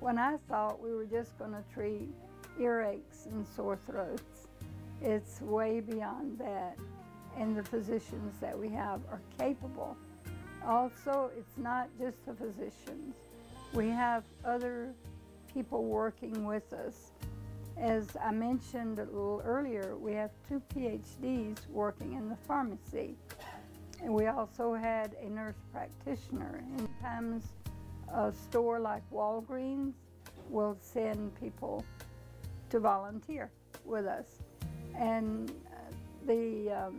when I thought we were just going to treat earaches and sore throats. It's way beyond that, and the physicians that we have are capable. Also, it's not just the physicians. We have other people working with us. As I mentioned a little earlier, we have 2 PhDs working in the pharmacy. And we also had a nurse practitioner. And sometimes a store like Walgreens will send people to volunteer with us. And there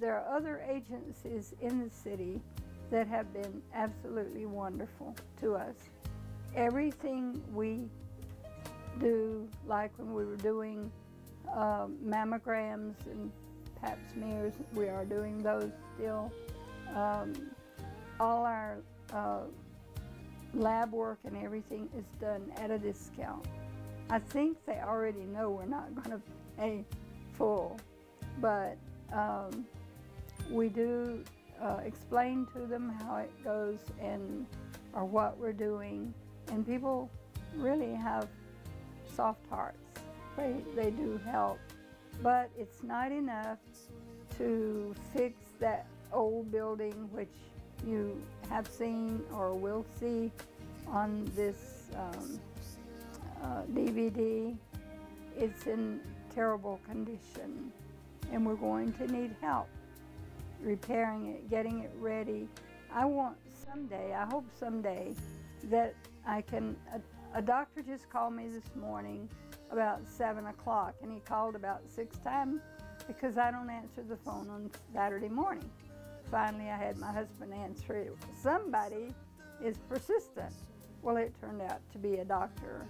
are other agencies in the city that have been absolutely wonderful to us. Everything we do, like when we were doing mammograms and pap smears, we are doing those still. All our lab work and everything is done at a discount. I think they already know we're not going to pay full, but we do explain to them how it goes or what we're doing, and people really have soft hearts. They do help, but it's not enough to fix that old building, which you have seen or will see on this DVD. It's in terrible condition, and we're going to need help repairing it, getting it ready. I hope someday that I can, a doctor just called me this morning about 7 o'clock, and he called about 6 times because I don't answer the phone on Saturday morning. Finally, I had my husband answer it. Somebody is persistent. Well, it turned out to be a doctor,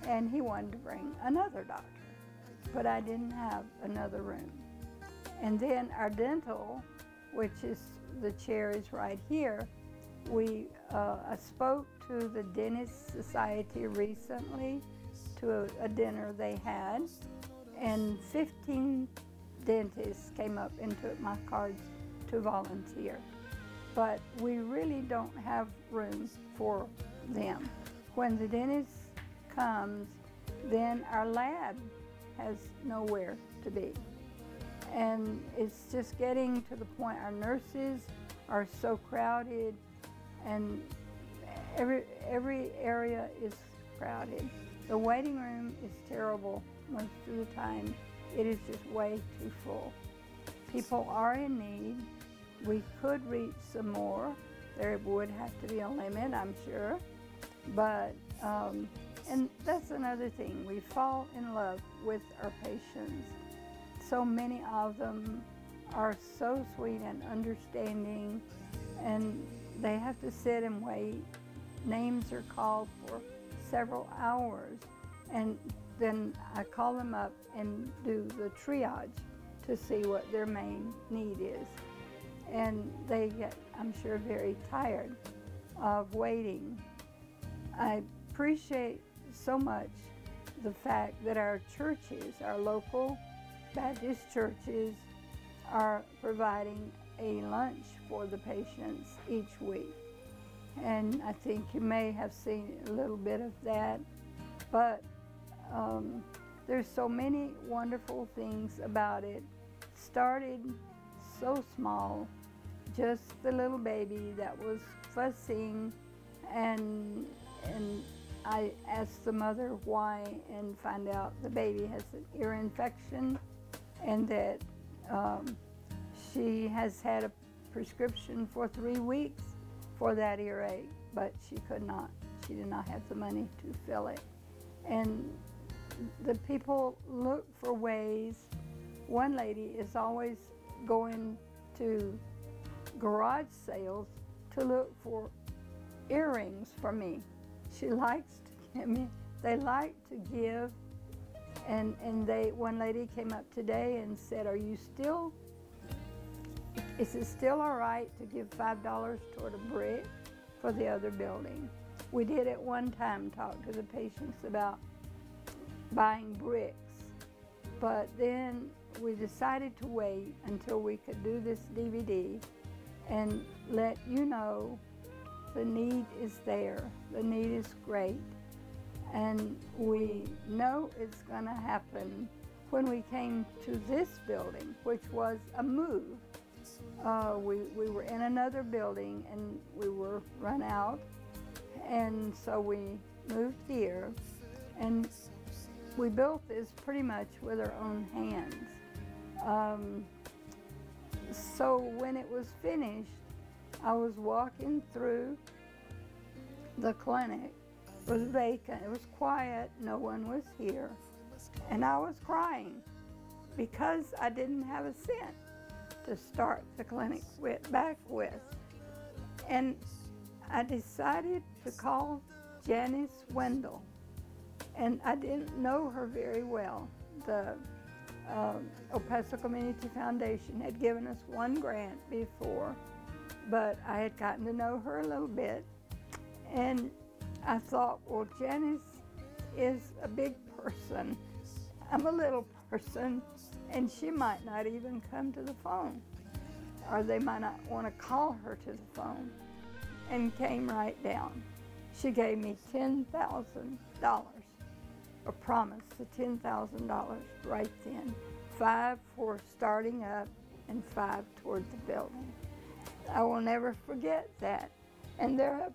and he wanted to bring another doctor, but I didn't have another room. And then our dental, which is, the chair is right here, I spoke to the Dentist Society recently to a dinner they had, and 15 dentists came up and took my cards to volunteer. But we really don't have room for them. When the dentist comes, then our lab has nowhere to be. And it's just getting to the point our nurses are so crowded, and every area is crowded. The waiting room is terrible most of the time. It is just way too full. People are in need. We could reach some more. There would have to be a limit, I'm sure. But, and that's another thing. We fall in love with our patients. So many of them are so sweet and understanding, and they have to sit and wait. Names are called for several hours, and then I call them up and do the triage to see what their main need is. And they get, I'm sure, very tired of waiting. I appreciate so much the fact that our churches, our local Baptist churches, are providing a lunch for the patients each week. And I think you may have seen a little bit of that, but there's so many wonderful things about it. Started so small, just the little baby that was fussing, and I asked the mother why, and find out the baby has an ear infection, and that she has had a prescription for 3 weeks for that earache, but she did not have the money to fill it. And the people look for ways. One lady is always going to garage sales to look for earrings for me. She likes to give me, they like to give, and one lady came up today and said, is it still all right to give $5 toward a brick for the other building? We did at one time talk to the patients about buying bricks, but then we decided to wait until we could do this DVD and let you know the need is there. The need is great. And we know it's going to happen. When we came to this building, which was a move, we were in another building and we were run out. And so we moved here, and we built this pretty much with our own hands. So when it was finished, I was walking through the clinic. It was vacant, it was quiet, no one was here. And I was crying because I didn't have a cent to start the clinic back with. And I decided to call Janice Wendell. And I didn't know her very well. The El Paso Community Foundation had given us one grant before, but I had gotten to know her a little bit. And I thought, well, Janice is a big person. I'm a little person, and she might not even come to the phone, or they might not want to call her to the phone, and came right down. She gave me $10,000, a promise of $10,000 right then, 5 for starting up and 5 toward the building. I will never forget that. And there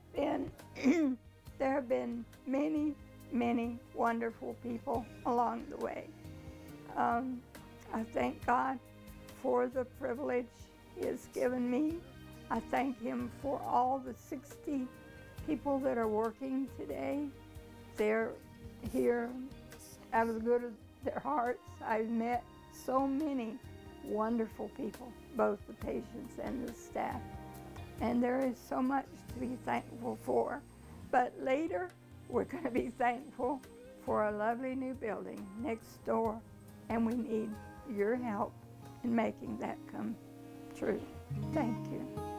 have been many, many wonderful people along the way. I thank God for the privilege He has given me. I thank Him for all the 60 people that are working today. They're here out of the good of their hearts. I've met so many wonderful people, both the patients and the staff. And there is so much to be thankful for. But later, we're going to be thankful for a lovely new building next door, and we need your help in making that come true. Thank you.